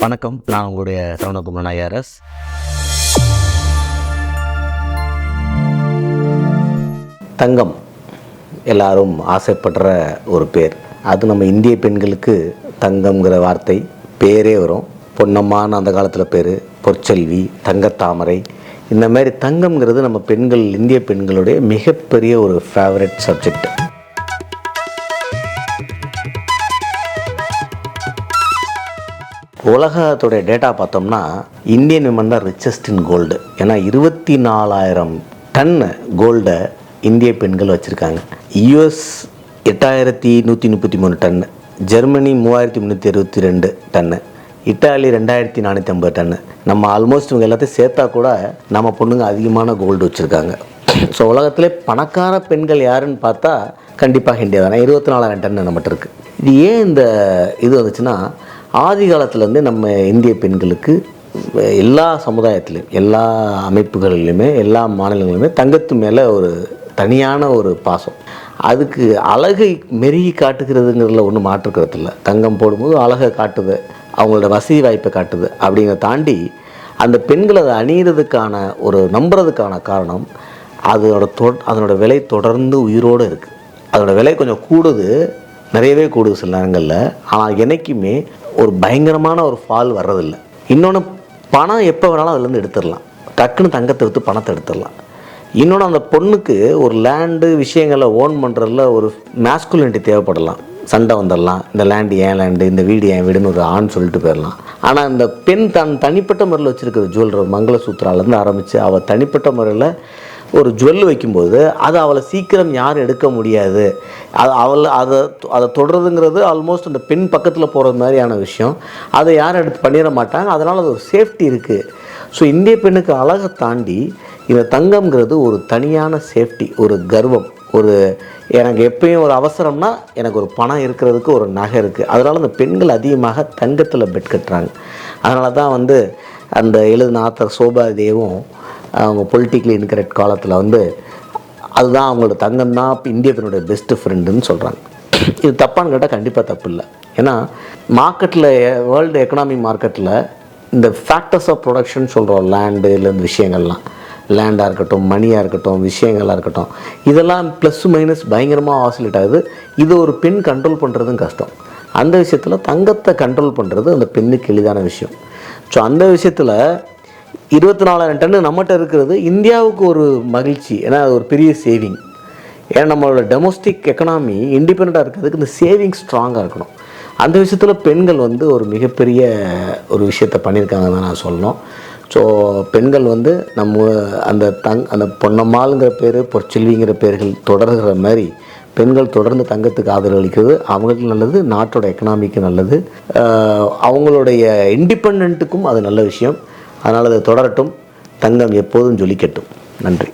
வணக்கம், நான் உங்களுடைய சரவணகுமார் ஐஆர்எஸ். தங்கம் எல்லாரும் ஆசைப்படுற ஒரு பேர். அது நம்ம இந்திய பெண்களுக்கு தங்கம்ங்கிற வார்த்தை பேரே வரும். பொன்னம்மான்னு அந்த காலத்தில் பேர், பொற்செல்வி, தங்கத்தாமரை. இந்த மாதிரி தங்கம்ங்கிறது நம்ம பெண்கள், இந்திய பெண்களுடைய மிகப்பெரிய ஒரு ஃபேவரட் சப்ஜெக்ட். உலகத்துடைய டேட்டா பார்த்தோம்னா இந்தியன் விமன் தான் ரிச்சஸ்ட் இன் கோல்டு. ஏன்னா 24,000 டன்னு கோல்டை இந்திய பெண்கள் வச்சுருக்காங்க. யூஎஸ் 8,133 டன்னு, ஜெர்மனி 3,362 டன்னு, இட்டாலி 2,450 டன்னு. நம்ம ஆல்மோஸ்ட் இவங்க எல்லாத்தையும் சேர்த்தா கூட நம்ம பொண்ணுங்க அதிகமான கோல்டு வச்சுருக்காங்க. ஸோ உலகத்திலே பணக்கார பெண்கள் யாருன்னு பார்த்தா கண்டிப்பாக இந்தியா தானே. 24,000 டன்னு நம்மகிட்ட இருக்குது. இது ஏன் இந்த இது வந்துச்சுன்னா, ஆதி காலத்துலேருந்து நம்ம இந்திய பெண்களுக்கு எல்லா சமுதாயத்திலையும், எல்லா அமைப்புகளிலுமே, எல்லா மாநிலங்களிலுமே தங்கத்து மேலே ஒரு தனியான ஒரு பாசம். அதுக்கு அழகை மெருகி காட்டுகிறதுங்கிறதுல ஒன்றும் மாற்றுக்கிறது இல்லை. தங்கம் போடும்போது அழகை காட்டுது, அவங்களோட வசதி வாய்ப்பை காட்டுது. அப்படிங்கிறத தாண்டி அந்த பெண்கள் அதை அணிகிறதுக்கான ஒரு நம்புறதுக்கான காரணம் அதனோட விலை தொடர்ந்து உயிரோடு இருக்குது. அதோட விலை கொஞ்சம் கூடுது, நிறையவே கூடுது சில நேரங்களில். ஆனால் என்றைக்குமே ஒரு பயங்கரமான ஒரு ஃபால் வர்றதில்லை. இன்னொன்று, பணம் எப்போ வேணாலும் அதுலேருந்து எடுத்துடலாம். டக்குன்னு தங்கத்தை விற்று பணத்தை எடுத்துடலாம். இன்னொன்று, அந்த பொண்ணுக்கு ஒரு லேண்டு விஷயங்களை ஓன் பண்ணுறதுல ஒரு மேஸ்குலினிட்டி தேவைப்படலாம். சண்டை வந்துடலாம், இந்த லேண்டு ஏன் லேண்டு, இந்த வீடு ஏன் வீடுன்னு ஒரு ஆண் சொல்லிட்டு போயிடலாம். ஆனால் இந்த பெண் தனிப்பட்ட முறையில் வச்சுருக்கிற ஜுவல்லர், மங்களசூத்திராலேருந்து ஆரம்பித்து அவள் தனிப்பட்ட முறையில் ஒரு ஜுவல் வைக்கும்போது அது அவளை சீக்கிரம் யாரும் எடுக்க முடியாது. அதை தொடர்றதுங்கிறது ஆல்மோஸ்ட் அந்த பெண் பக்கத்தில் போகிற மாதிரியான விஷயம். அதை யாரும் எடுத்து பண்ணிட மாட்டாங்க. அதனால் அது ஒரு சேஃப்டி இருக்குது. ஸோ இந்திய பெண்ணுக்கு அழகை தாண்டி இந்த தங்கம்ங்கிறது ஒரு தனியான சேஃப்டி, ஒரு கர்வம். எனக்கு எப்பயும் ஒரு அவசரம்னா எனக்கு ஒரு பணம் இருக்கிறதுக்கு ஒரு நகை இருக்குது. அதனால் அந்த பெண்கள் அதிகமாக தங்கத்தில் பெட் கட்டுறாங்க. அதனால தான் அந்த எழுதின ஆத்தர் சோபாதேவும் அவங்க பொலிட்டிக்கலி இன்கரெக்ட் காலத்தில் அதுதான் அவங்களோட தங்கம் தான் இந்திய பெண்ணுடைய பெஸ்ட்டு ஃப்ரெண்டுன்னு சொல்கிறாங்க. இது தப்பான்னு கேட்டால் கண்டிப்பாக தப்பு இல்லை. ஏன்னா மார்க்கெட்டில், வேர்ல்டு எக்கனாமிக் மார்க்கெட்டில் இந்த ஃபேக்டர்ஸ் ஆஃப் ப்ரொடக்ஷன் சொல்கிறோம், லேண்டு இல்லை இந்த விஷயங்கள்லாம், லேண்டாக இருக்கட்டும், மணியாக இருக்கட்டும், விஷயங்களாக இருக்கட்டும், இதெல்லாம் ப்ளஸ் மைனஸ் பயங்கரமாக ஆசிலேட் ஆகுது. இது ஒரு பெண் கண்ட்ரோல் பண்ணுறதும் கஷ்டம். அந்த விஷயத்தில் தங்கத்தை கண்ட்ரோல் பண்ணுறது அந்த பெண்ணுக்கு எளிதான விஷயம். ஸோ அந்த விஷயத்தில் 24,000 டன்னு நம்மகிட்ட இருக்கிறது இந்தியாவுக்கு ஒரு மகிழ்ச்சி. ஏன்னா அது ஒரு பெரிய சேவிங். ஏன்னா நம்மளோட டொமஸ்டிக் எக்கனாமி இண்டிபெண்ட்டாக இருக்கிறதுக்கு இந்த சேவிங் ஸ்ட்ராங்காக இருக்கணும். அந்த விஷயத்தில் பெண்கள் ஒரு மிகப்பெரிய ஒரு விஷயத்தை பண்ணியிருக்காங்க தான் நான் சொல்லணும். ஸோ பெண்கள் நம்ம அந்த பொன்னம்மாளுங்கிற பேர், பொற்செல்விங்கிற பேர்கள் தொடர்கிற மாதிரி பெண்கள் தொடர்ந்து தங்கத்துக்கு ஆதரவு அளிக்கிறது அவங்களுக்கு நல்லது, நாட்டோட எக்கனாமிக்கு நல்லது, அவங்களுடைய இண்டிபெண்ட்டுக்கும் அது நல்ல விஷயம். அதனால் அது தொடரட்டும். தங்கம் எப்போதும் ஜொலிக்கட்டும். நன்றி.